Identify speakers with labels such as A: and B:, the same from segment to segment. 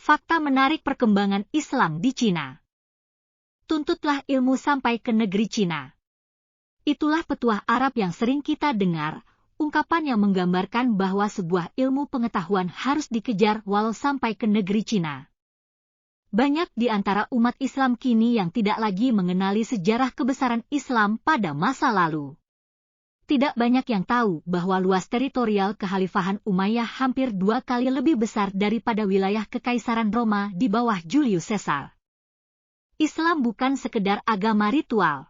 A: Fakta menarik perkembangan Islam di Cina. Tuntutlah ilmu sampai ke negeri Cina. Itulah petuah Arab yang sering kita dengar, ungkapan yang menggambarkan bahwa sebuah ilmu pengetahuan harus dikejar walau sampai ke negeri Cina. Banyak di antara umat Islam kini yang tidak lagi mengenali sejarah kebesaran Islam pada masa lalu. Tidak banyak yang tahu bahwa luas teritorial kekhalifahan Umayyah hampir 2 kali lebih besar daripada wilayah Kekaisaran Roma di bawah Julius Caesar. Islam bukan sekedar agama ritual.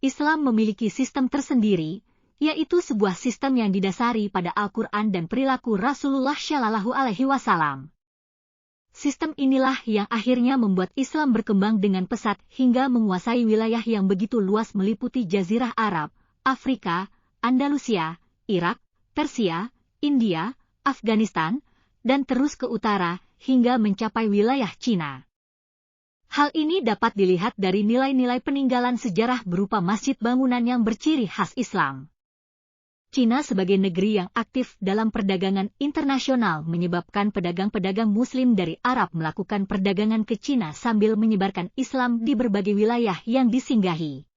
A: Islam memiliki sistem tersendiri, yaitu sebuah sistem yang didasari pada Al-Quran dan perilaku Rasulullah Shallallahu Alaihi Wasallam. Sistem inilah yang akhirnya membuat Islam berkembang dengan pesat hingga menguasai wilayah yang begitu luas meliputi Jazirah Arab, Afrika, Andalusia, Irak, Persia, India, Afghanistan, dan terus ke utara hingga mencapai wilayah Cina. Hal ini dapat dilihat dari nilai-nilai peninggalan sejarah berupa masjid bangunan yang berciri khas Islam. Cina sebagai negeri yang aktif dalam perdagangan internasional menyebabkan pedagang-pedagang Muslim dari Arab melakukan perdagangan ke Cina sambil menyebarkan Islam di berbagai wilayah yang disinggahi.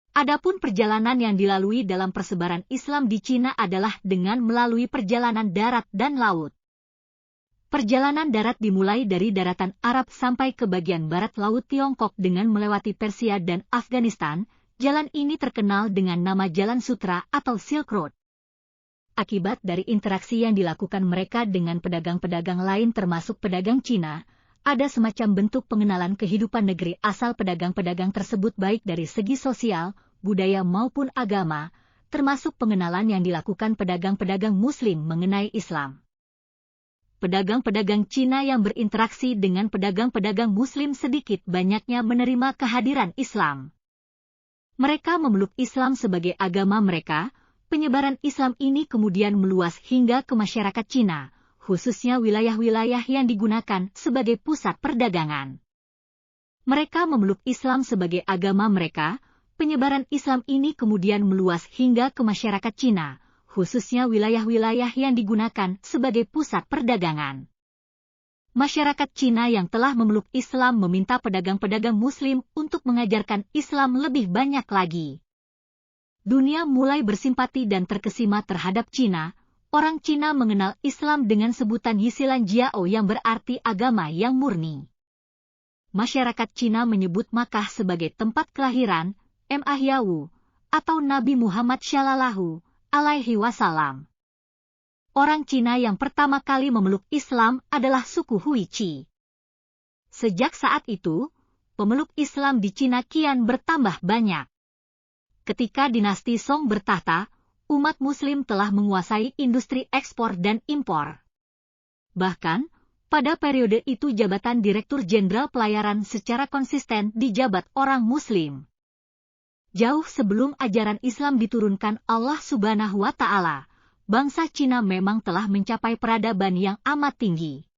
A: Adapun perjalanan yang dilalui dalam persebaran Islam di Cina adalah dengan melalui perjalanan darat dan laut. Perjalanan darat dimulai dari daratan Arab sampai ke bagian barat Laut Tiongkok dengan melewati Persia dan Afghanistan. Jalan ini terkenal dengan nama Jalan Sutra atau Silk Road. Akibat dari interaksi yang dilakukan mereka dengan pedagang-pedagang lain termasuk pedagang Cina, ada semacam bentuk pengenalan kehidupan negeri asal pedagang-pedagang tersebut baik dari segi sosial, budaya maupun agama, termasuk pengenalan yang dilakukan pedagang-pedagang Muslim mengenai Islam. Pedagang-pedagang Cina yang berinteraksi dengan pedagang-pedagang Muslim sedikit banyaknya menerima kehadiran Islam. Mereka memeluk Islam sebagai agama mereka. Penyebaran Islam ini kemudian meluas hingga ke masyarakat Cina, khususnya wilayah-wilayah yang digunakan sebagai pusat perdagangan. Mereka memeluk Islam sebagai agama mereka. Penyebaran Islam ini kemudian meluas hingga ke masyarakat Cina, khususnya wilayah-wilayah yang digunakan sebagai pusat perdagangan. Masyarakat Cina yang telah memeluk Islam meminta pedagang-pedagang Muslim untuk mengajarkan Islam lebih banyak lagi. Dunia mulai bersimpati dan terkesima terhadap Cina. Orang Cina mengenal Islam dengan sebutan Yisilan Jiao yang berarti agama yang murni. Masyarakat Cina menyebut Makkah sebagai tempat kelahiran Ma'ahyawu atau Nabi Muhammad Shallallahu Alaihi Wasallam. Orang Cina yang pertama kali memeluk Islam adalah suku Huichi. Sejak saat itu, pemeluk Islam di Cina kian bertambah banyak. Ketika dinasti Song bertahta, umat Muslim telah menguasai industri ekspor dan impor. Bahkan, pada periode itu jabatan Direktur Jenderal Pelayaran secara konsisten dijabat orang Muslim. Jauh sebelum ajaran Islam diturunkan Allah Subhanahu wa Ta'ala, bangsa Cina memang telah mencapai peradaban yang amat tinggi.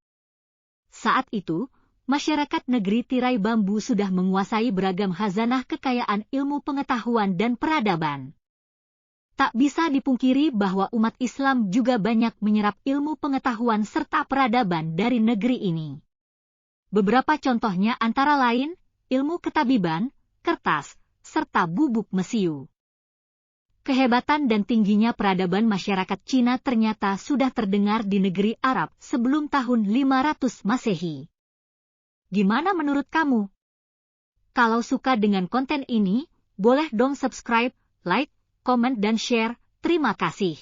A: Saat itu, masyarakat negeri tirai bambu sudah menguasai beragam khazanah kekayaan ilmu pengetahuan dan peradaban. Tak bisa dipungkiri bahwa umat Islam juga banyak menyerap ilmu pengetahuan serta peradaban dari negeri ini. Beberapa contohnya antara lain, ilmu ketabiban, kertas, serta bubuk mesiu. Kehebatan dan tingginya peradaban masyarakat Cina ternyata sudah terdengar di negeri Arab sebelum tahun 500 Masehi. Gimana menurut kamu? Kalau suka dengan konten ini, boleh dong subscribe, like, komen dan share. Terima kasih.